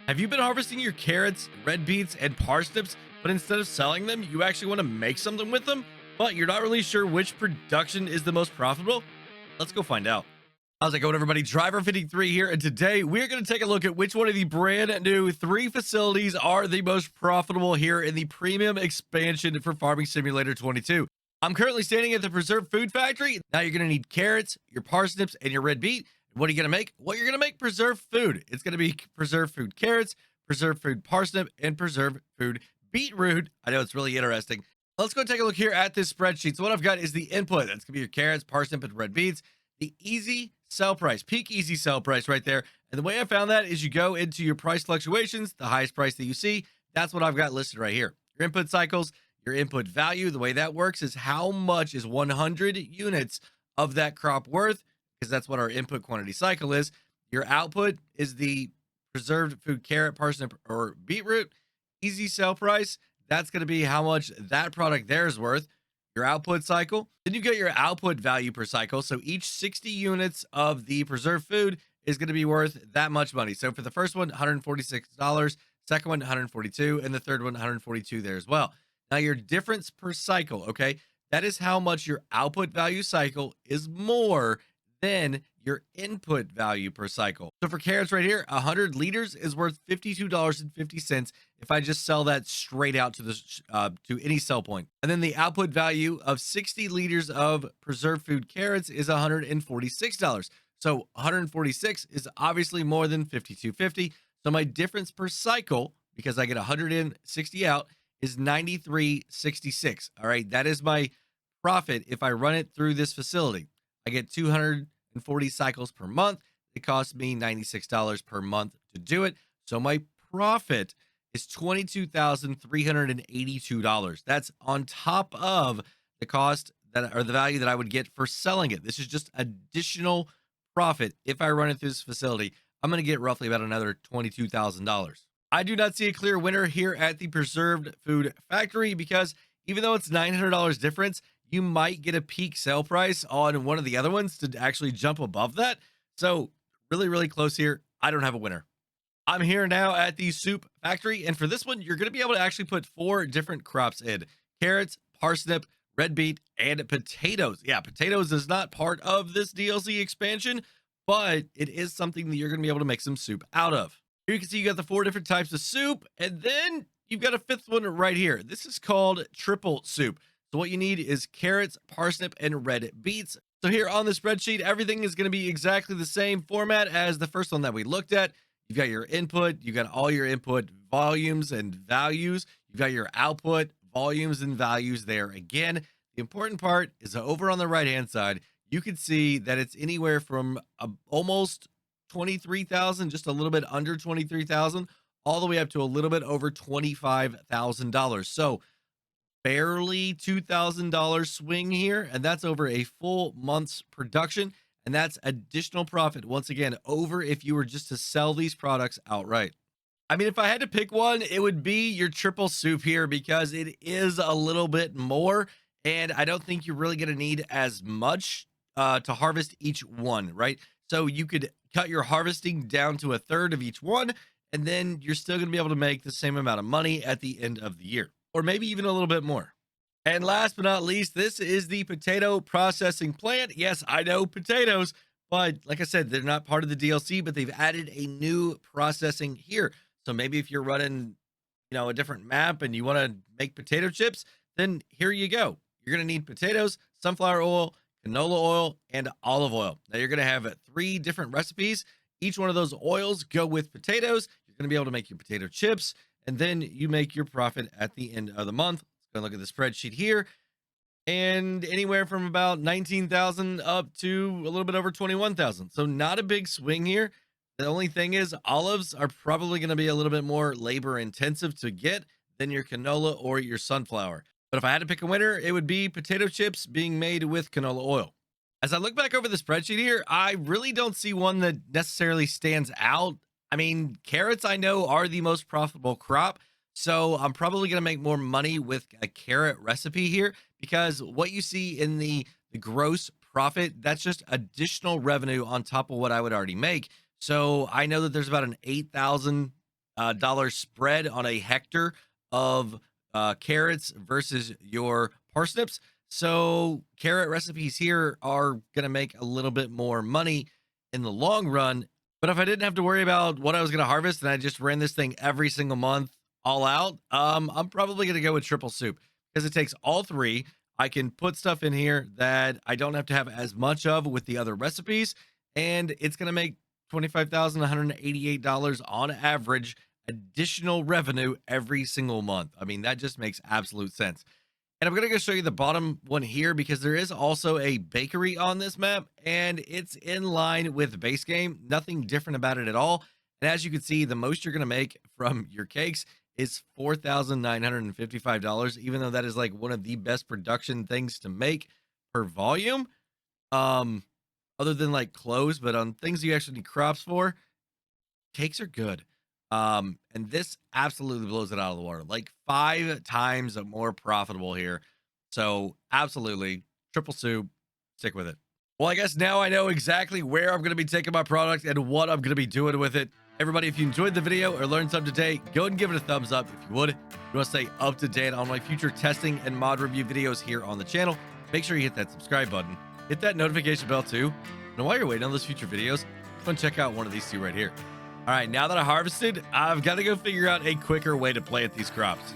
Have you been harvesting your carrots, red beets, and parsnips, but instead of selling them, you actually want to make something with them, but you're not really sure which production is the most profitable? Let's go find out. How's it going, everybody? Driver53 here, and today we're going to take a look at which one of the brand new three facilities are the most profitable here in the premium expansion for Farming Simulator 22. I'm currently standing at the Preserved Food Factory. Now you're going to need carrots, your parsnips, and your red beet. What are you going to make? Well, you're going to make preserved food. It's going to be preserved food carrots, preserved food parsnip, and preserved food beetroot. I know it's really interesting. Let's go take a look here at this spreadsheet. So what I've got is the input. That's going to be your carrots, parsnip, and red beets. The easy sell price, peak easy sell price right there. And the way I found that is you go into your price fluctuations, the highest price that you see. That's what I've got listed right here. Your input cycles, your input value. The way that works is how much is 100 units of that crop worth, because that's what our input quantity cycle is. Your output is the preserved food carrot, parsnip, or beetroot. Easy sell price. That's going to be how much that product there is worth. Your output cycle. Then you get your output value per cycle. So each 60 units of the preserved food is going to be worth that much money. So for the first one, $146, second one, 142, and the third one, 142 there as well. Now your difference per cycle, okay? That is how much your output value cycle is more than your input value per cycle. So for carrots right here, 100 liters is worth $52.50 if I just sell that straight out to the to any sell point. And then the output value of 60 liters of preserved food carrots is $146. So 146 is obviously more than 52.50. So my difference per cycle, because I get 160 out, is 93.66. All right, that is my profit if I run it through this facility. I get 240 cycles per month. It costs me $96 per month to do it. So my profit is $22,382. That's on top of the cost that, or the value that I would get for selling it. This is just additional profit. If I run it through this facility, I'm going to get roughly about another $22,000. I do not see a clear winner here at the Preserved Food Factory because even though it's $900 difference, you might get a peak sale price on one of the other ones to actually jump above that. So really, really close here. I don't have a winner. I'm here now at the Soup Factory. And for this one, you're going to be able to actually put 4 different crops in: carrots, parsnip, red beet, and potatoes. Yeah, potatoes is not part of this DLC expansion, but it is something that you're going to be able to make some soup out of. Here you can see you got the 4 different types of soup, and then you've got a 5th one right here. This is called triple soup. So what you need is carrots, parsnip, and red beets. So here on the spreadsheet, everything is going to be exactly the same format as the first one that we looked at. You've got your input, you've got all your input volumes and values. You've got your output volumes and values there again. The important part is over on the right-hand side, you can see that it's anywhere from almost 23,000, just a little bit under 23,000, all the way up to a little bit over $25,000. So barely $2,000 swing here, and that's over a full month's production, and that's additional profit once again over if you were just to sell these products outright. I mean, if I had to pick one, it would be your triple soup here because it is a little bit more, and I don't think you're really going to need as much to harvest each one, right? So you could cut your harvesting down to a third of each one, and then you're still going to be able to make the same amount of money at the end of the year, or maybe even a little bit more. And last but not least, this is the potato processing plant. Yes, I know potatoes, but like I said, they're not part of the DLC, but they've added a new processing here. So maybe if you're running, a different map and you want to make potato chips, then here you go. You're going to need potatoes, sunflower oil, canola oil, and olive oil. Now you're going to have 3 different recipes. Each one of those oils go with potatoes. You're going to be able to make your potato chips, and then you make your profit at the end of the month. Let's go look at the spreadsheet here, and anywhere from about 19,000 up to a little bit over 21,000. So not a big swing here. The only thing is olives are probably going to be a little bit more labor intensive to get than your canola or your sunflower. But if I had to pick a winner, it would be potato chips being made with canola oil. As I look back over the spreadsheet here, I really don't see one that necessarily stands out. I mean, carrots I know are the most profitable crop, so I'm probably going to make more money with a carrot recipe here because what you see in the gross profit, that's just additional revenue on top of what I would already make. So I know that there's about an 8,000 dollar spread on a hectare of carrots versus your parsnips. So carrot recipes here are gonna make a little bit more money in the long run. But if I didn't have to worry about what I was gonna harvest and I just ran this thing every single month all out, I'm probably gonna go with triple soup because it takes all three. I can put stuff in here that I don't have to have as much of with the other recipes, and it's gonna make $25,188 on average additional revenue every single month. I mean, that just makes absolute sense. And I'm going to go show you the bottom one here because there is also a bakery on this map and it's in line with the base game. Nothing different about it at all. And as you can see, the most you're going to make from your cakes is $4,955, even though that is like one of the best production things to make per volume. Other than like clothes, but on things you actually need crops for, cakes are good. And this absolutely blows it out of the water, like 5 times more profitable here. So absolutely triple soup, stick with it. Well, I guess now I know exactly where I'm going to be taking my product and what I'm going to be doing with it. Everybody, if you enjoyed the video or learned something today, go ahead and give it a thumbs up if you would. If you want to stay up to date on my future testing and mod review videos here on the channel, make sure you hit that subscribe button. Hit that notification bell too. And while you're waiting on those future videos, go and check out one of these two right here. All right, now that I harvested, I've got to go figure out a quicker way to plant these crops.